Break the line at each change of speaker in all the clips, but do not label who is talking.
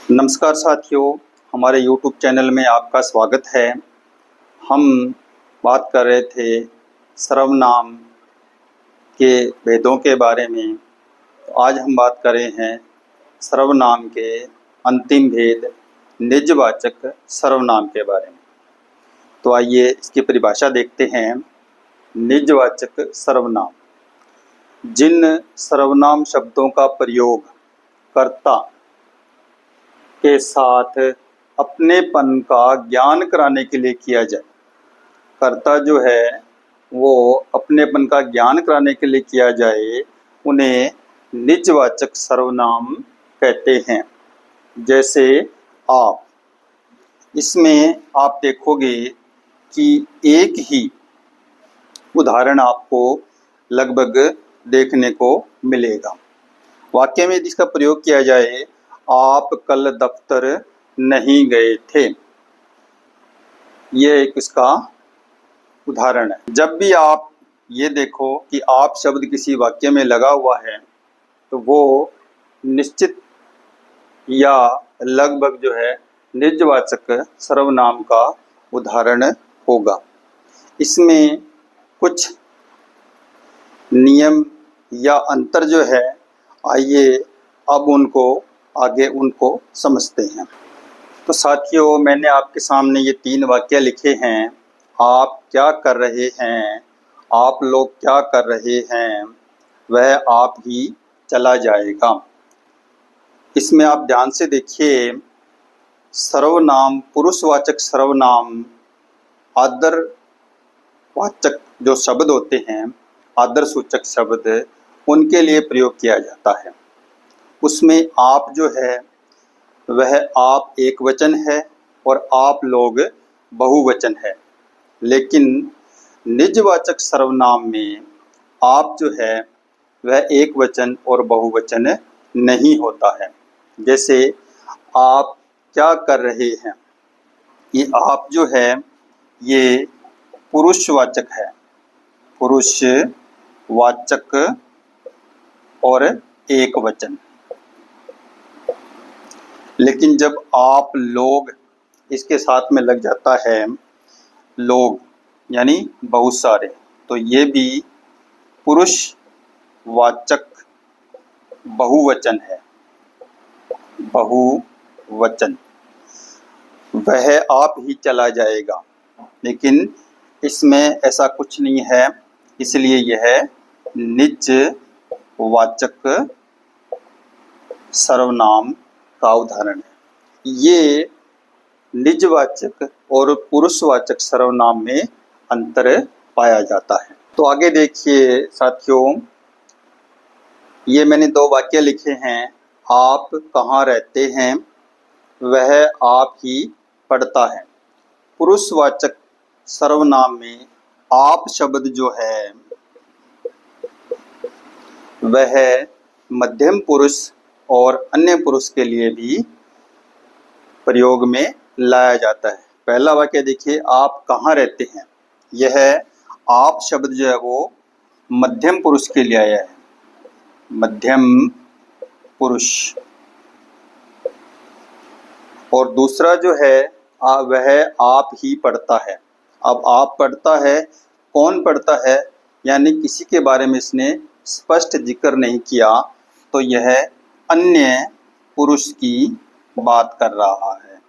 नमस्कार साथियों, हमारे YouTube चैनल में आपका स्वागत है। हम बात कर रहे थे सर्वनाम के भेदों के बारे में। तो आज हम बात कर रहे हैं सर्वनाम के अंतिम भेद निजवाचक सर्वनाम के बारे में। तो आइए इसकी परिभाषा देखते हैं। निजवाचक सर्वनाम जिन सर्वनाम शब्दों का प्रयोग कर्ता के साथ अपनेपन का ज्ञान कराने के लिए किया जाए। कर्ता जो है वो अपनेपन का ज्ञान कराने के लिए किया जाए, उन्हें निजवाचक सर्वनाम कहते हैं। जैसे आप, इसमें आप देखोगे कि एक ही उदाहरण आपको लगभग देखने को मिलेगा। वाक्य में यदि इसका प्रयोग किया जाए, आप कल दफ्तर नहीं गए थे, यह एक इसका उदाहरण है। जब भी आप ये देखो कि आप शब्द किसी वाक्य में लगा हुआ है, तो वो निश्चित या लगभग जो है निजवाचक सर्वनाम का उदाहरण होगा। इसमें कुछ नियम या अंतर जो है, आइए अब उनको समझते हैं। तो साथियों, मैंने आपके सामने ये 3 वाक्य लिखे हैं। आप क्या कर रहे हैं, आप लोग क्या कर रहे हैं, वह आप ही चला जाएगा। इसमें आप ध्यान से देखिए, सर्वनाम, पुरुषवाचक सर्वनाम, आदरवाचक जो शब्द होते हैं, आदर सूचक शब्द, उनके लिए प्रयोग किया जाता है। उसमें आप जो है वह आप एक वचन है और आप लोग बहुवचन है। लेकिन निजवाचक सर्वनाम में आप जो है वह एक वचन और बहुवचन नहीं होता है। जैसे आप क्या कर रहे हैं, ये आप जो है ये पुरुषवाचक है, पुरुषवाचक और एक वचन। लेकिन जब आप लोग इसके साथ में लग जाता है, लोग यानी बहुत सारे, तो ये भी पुरुषवाचक बहुवचन है, बहुवचन। वह आप ही चला जाएगा, लेकिन इसमें ऐसा कुछ नहीं है, इसलिए यह निजवाचक सर्वनाम का उदाहरण है। ये निजवाचक और पुरुषवाचक सर्वनाम में अंतर पाया जाता है। तो आगे देखिए साथियों, ये मैंने 2 वाक्य लिखे हैं। आप कहाँ रहते हैं, वह आप ही पढ़ता है। पुरुषवाचक सर्वनाम में आप शब्द जो है वह मध्यम पुरुष और अन्य पुरुष के लिए भी प्रयोग में लाया जाता है। पहला वाक्य देखिए, आप कहाँ रहते हैं। यह आप शब्द जो है वो मध्यम पुरुष के लिए आया है, मध्यम पुरुष। और दूसरा जो है वह आप ही पढ़ता है। अब आप पढ़ता है, कौन पढ़ता है, यानी किसी के बारे में इसने स्पष्ट जिक्र नहीं किया, तो यह अन्य पुरुष की बात कर रहा है,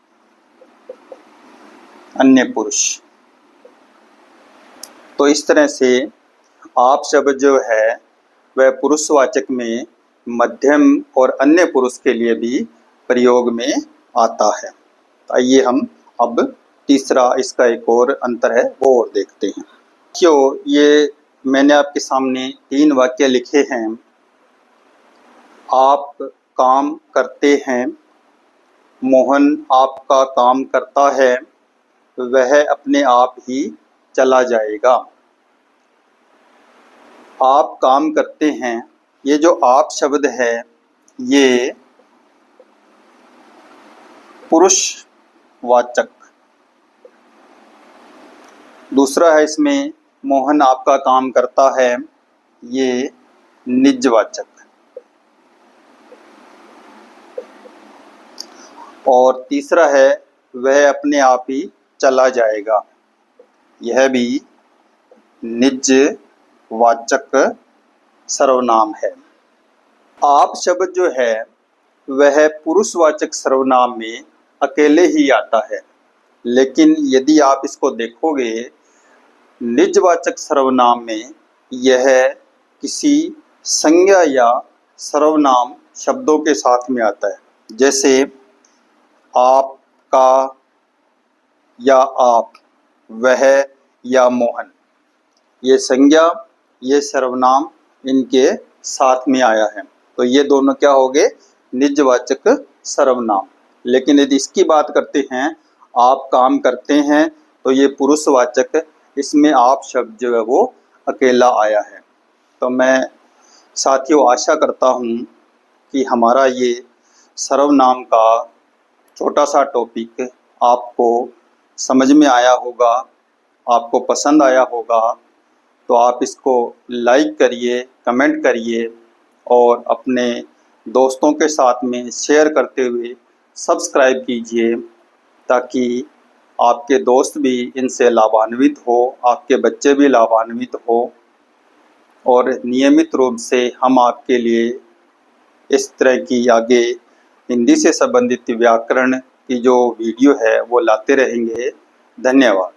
अन्य पुरुष। तो इस तरह से आप शब्द जो है वह पुरुषवाचक में मध्यम और अन्य पुरुष के लिए भी प्रयोग में आता है। आइए हम अब तीसरा, इसका एक और अंतर है वो और देखते हैं। क्यों, ये मैंने आपके सामने 3 वाक्य लिखे हैं। आप काम करते हैं, मोहन आपका काम करता है, वह अपने आप ही चला जाएगा। आप काम करते हैं, ये जो आप शब्द है ये पुरुषवाचक। दूसरा है इसमें मोहन आपका काम करता है, ये निजवाचक। और तीसरा है वह अपने आप ही चला जाएगा। यह भी निजवाचक सर्वनाम है। आप शब्द जो है वह पुरुषवाचक सर्वनाम में अकेले ही आता है, लेकिन यदि आप इसको देखोगे निजवाचक सर्वनाम में यह किसी संज्ञा या सर्वनाम शब्दों के साथ में आता है। जैसे आप, का या आप, वह या मोहन, ये संज्ञा ये सर्वनाम इनके साथ में आया है, तो ये दोनों क्या हो गए, निजवाचक सर्वनाम। लेकिन यदि इसकी बात करते हैं आप काम करते हैं, तो ये पुरुषवाचक, इसमें आप शब्द जो है वो अकेला आया है। तो मैं साथियों आशा करता हूँ कि हमारा ये सर्वनाम का छोटा सा टॉपिक आपको समझ में आया होगा, आपको पसंद आया होगा। तो आप इसको लाइक करिए, कमेंट करिए और अपने दोस्तों के साथ में शेयर करते हुए सब्सक्राइब कीजिए, ताकि आपके दोस्त भी इनसे लाभान्वित हो, आपके बच्चे भी लाभान्वित हो। और नियमित रूप से हम आपके लिए इस तरह की आगे हिंदी से संबंधित व्याकरण की जो वीडियो है वो लाते रहेंगे। धन्यवाद।